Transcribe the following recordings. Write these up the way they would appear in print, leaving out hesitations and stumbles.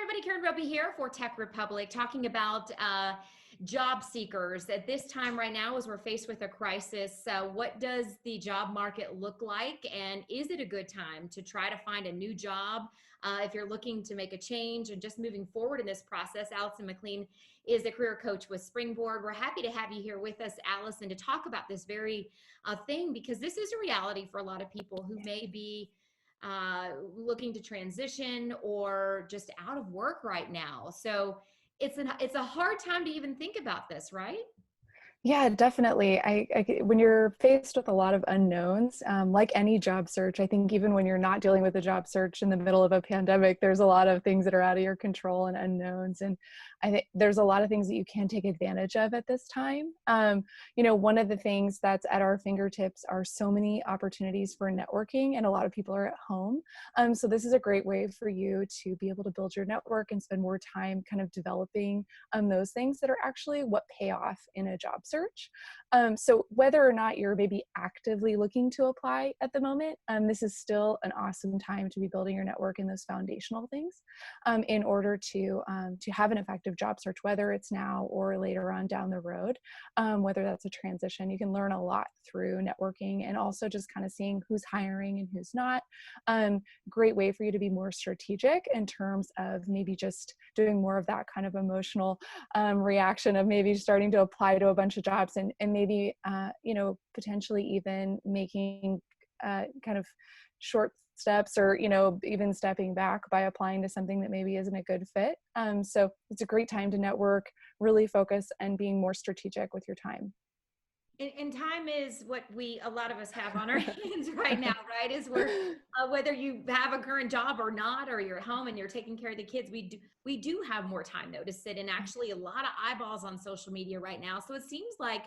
everybody, Karen Roby here for Tech Republic, talking about job seekers at this time right now as we're faced with a crisis. What does the job market look like, and is it a good time to try to find a new job if you're looking to make a change and just moving forward in this process? Allison McLean is a career coach with Springboard. We're happy to have you here with us, Allison, to talk about this very thing, because this is a reality for a lot of people who may be looking to transition or just out of work right now. So it's a hard time to even think about this, right? Yeah, definitely. When you're faced with a lot of unknowns, like any job search, I think even when you're not dealing with a job search in the middle of a pandemic, there's a lot of things that are out of your control and unknowns. And I think there's a lot of things that you can take advantage of at this time. One of the things that's at our fingertips are so many opportunities for networking, and a lot of people are at home. So this is a great way for you to be able to build your network and spend more time kind of developing those things that are actually what pay off in a job search. So whether or not you're maybe actively looking to apply at the moment, this is still an awesome time to be building your network in those foundational things in order to have an effective job search, whether it's now or later on down the road, whether that's a transition. You can learn a lot through networking and also just kind of seeing who's hiring and who's not. Great way for you to be more strategic in terms of maybe just doing more of that kind of emotional reaction of maybe starting to apply to a bunch of jobs and maybe, potentially even making kind of short steps or, even stepping back by applying to something that maybe isn't a good fit. So it's a great time to network, really focus, and being more strategic with your time. And time is what a lot of us have on our hands right now, right? Is we're whether you have a current job or not, or you're at home and you're taking care of the kids, we do have more time though to sit, and actually a lot of eyeballs on social media right now. So it seems like,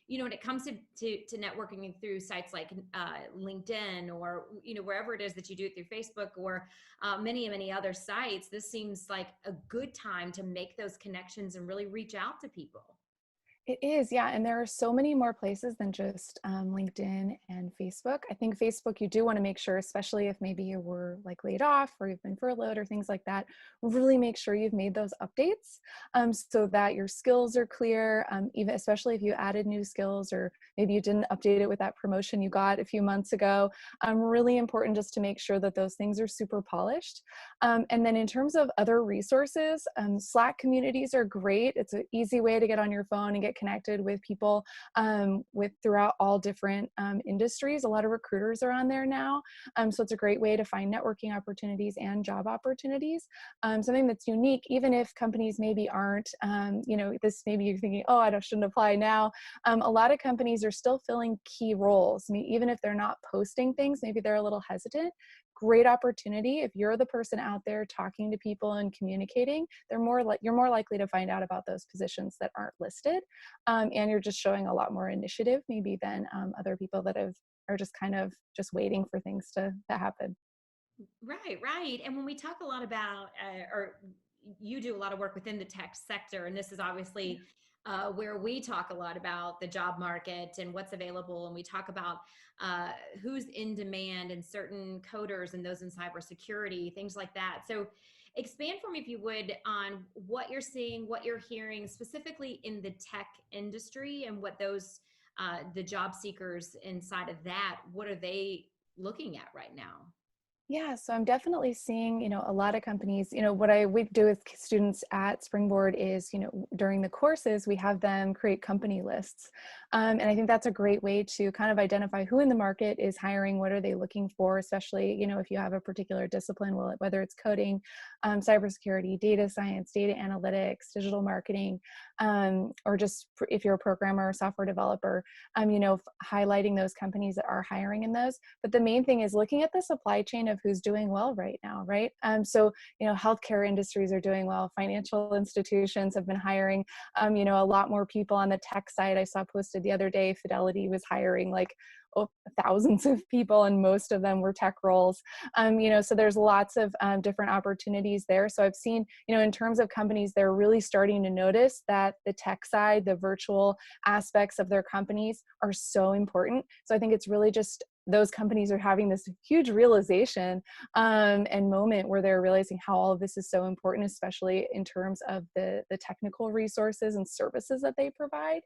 when it comes to networking through sites like LinkedIn, or wherever it is that you do it through Facebook, or many other sites, this seems like a good time to make those connections and really reach out to people. It is, yeah. And there are so many more places than just LinkedIn and Facebook. I think Facebook, you do want to make sure, especially if maybe you were like laid off or you've been furloughed or things like that, really make sure you've made those updates so that your skills are clear, even especially if you added new skills or maybe you didn't update it with that promotion you got a few months ago. Really important just to make sure that those things are super polished. And then in terms of other resources, Slack communities are great. It's an easy way to get on your phone and get connected with people throughout all different industries. A lot of recruiters are on there now. So it's a great way to find networking opportunities and job opportunities. Something that's unique, even if companies maybe aren't, maybe you're thinking, oh, shouldn't apply now. A lot of companies are still filling key roles. I mean, even if they're not posting things, maybe they're a little hesitant. Great opportunity. If you're the person out there talking to people and communicating, you're more likely to find out about those positions that aren't listed. And you're just showing a lot more initiative maybe than other people that are just kind of just waiting for things to happen. Right. And when we talk a lot about, or you do a lot of work within the tech sector, and this is obviously where we talk a lot about the job market and what's available, and we talk about who's in demand and certain coders and those in cybersecurity, things like that. So expand for me, if you would, on what you're seeing, what you're hearing specifically in the tech industry, and what those the job seekers inside of that, what are they looking at right now? Yeah, so I'm definitely seeing, a lot of companies, what we do with students at Springboard is, during the courses, we have them create company lists. And I think that's a great way to kind of identify who in the market is hiring, what are they looking for, especially, if you have a particular discipline, whether it's coding, cybersecurity, data science, data analytics, digital marketing, or just if you're a programmer or software developer, highlighting those companies that are hiring in those. But the main thing is looking at the supply chain of who's doing well right now, right? So, healthcare industries are doing well. Financial institutions have been hiring, a lot more people on the tech side. I saw posted the other day, Fidelity was hiring like thousands of people, and most of them were tech roles. So there's lots of different opportunities there. So I've seen, in terms of companies, they're really starting to notice that the tech side, the virtual aspects of their companies are so important. So I think it's really just those companies are having this huge realization and moment where they're realizing how all of this is so important, especially in terms of the technical resources and services that they provide.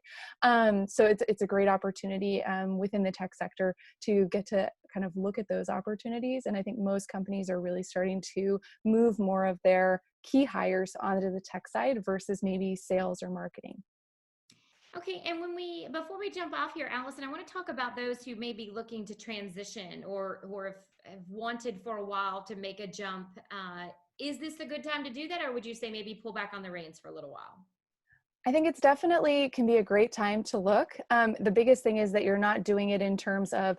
So it's a great opportunity within the tech sector to get to kind of look at those opportunities. And I think most companies are really starting to move more of their key hires onto the tech side versus maybe sales or marketing. Okay, and before we jump off here, Allison, I want to talk about those who may be looking to transition or have wanted for a while to make a jump. Is this a good time to do that, or would you say maybe pull back on the reins for a little while? I think it's definitely can be a great time to look. The biggest thing is that you're not doing it in terms of,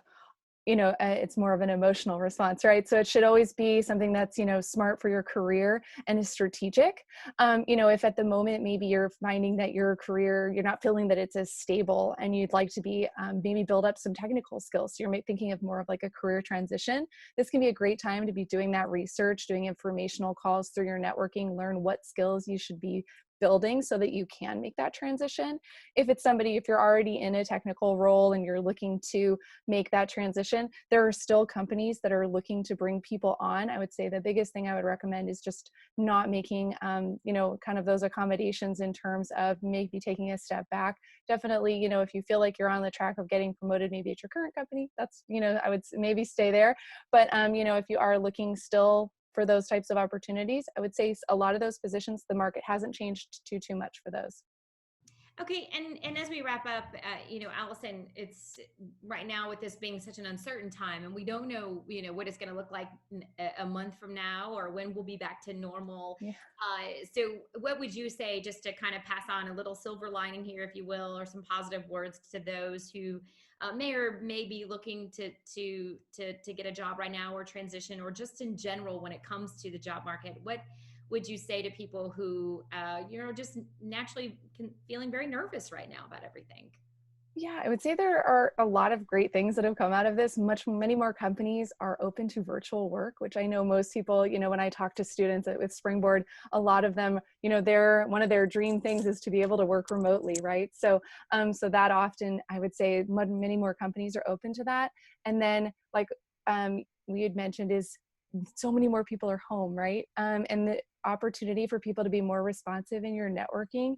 it's more of an emotional response, right? So it should always be something that's, smart for your career and is strategic. If at the moment, maybe you're finding that your career, you're not feeling that it's as stable and you'd like to be, maybe build up some technical skills. So you're thinking of more of like a career transition. This can be a great time to be doing that research, doing informational calls through your networking, learn what skills you should be building so that you can make that transition. If you're already in a technical role and you're looking to make that transition, there are still companies that are looking to bring people on. I would say the biggest thing I would recommend is just not making, kind of those accommodations in terms of maybe taking a step back. Definitely, if you feel like you're on the track of getting promoted, maybe at your current company, that's, I would maybe stay there. But, if you are looking still for those types of opportunities, I would say a lot of those positions, the market hasn't changed too much for those. Okay, and as we wrap up, Allison, it's right now with this being such an uncertain time, and we don't know, what it's going to look like a month from now or when we'll be back to normal. Yeah. So, what would you say, just to kind of pass on a little silver lining here, if you will, or some positive words to those who may be looking to get a job right now, or transition, or just in general when it comes to the job market? What would you say to people who, just naturally feeling very nervous right now about everything? Yeah, I would say there are a lot of great things that have come out of this. Many more companies are open to virtual work, which I know most people, when I talk to students with Springboard, a lot of them, one of their dream things is to be able to work remotely, right? So, so that often I would say many more companies are open to that. And then, like we had mentioned, is so many more people are home, right? And the opportunity for people to be more responsive in your networking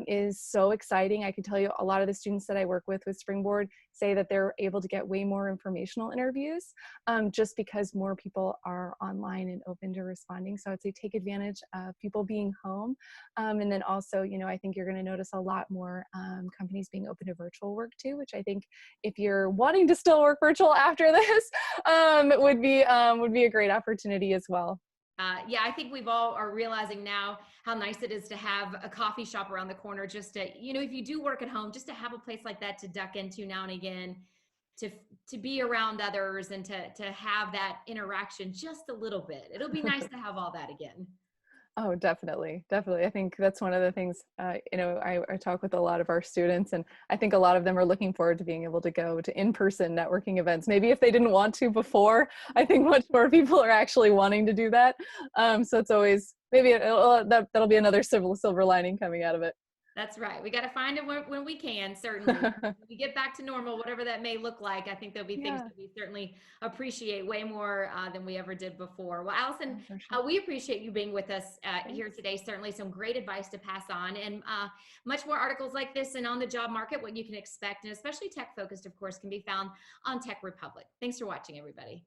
is so exciting. I can tell you a lot of the students that I work with Springboard say that they're able to get way more informational interviews just because more people are online and open to responding. So I'd say take advantage of people being home. And then also, I think you're going to notice a lot more companies being open to virtual work too, which I think if you're wanting to still work virtual after this would be a great opportunity as well. Yeah, I think we've all are realizing now how nice it is to have a coffee shop around the corner. Just to, if you do work at home, just to have a place like that to duck into now and again, to to be around others and to have that interaction just a little bit. It'll be nice to have all that again. Oh, definitely. Definitely. I think that's one of the things, I talk with a lot of our students, and I think a lot of them are looking forward to being able to go to in-person networking events. Maybe if they didn't want to before, I think much more people are actually wanting to do that. So it's always, maybe that'll be another silver lining coming out of it. That's right. We got to find it when we can, certainly. When we get back to normal, whatever that may look like, I think there'll be things Yeah, that we certainly appreciate way more than we ever did before. Well, Allison, for sure. we appreciate you being with us here Thanks. today. Certainly some great advice to pass on, and much more articles like this and on the job market, what you can expect, and especially tech focused, of course, can be found on Tech Republic. Thanks for watching, everybody.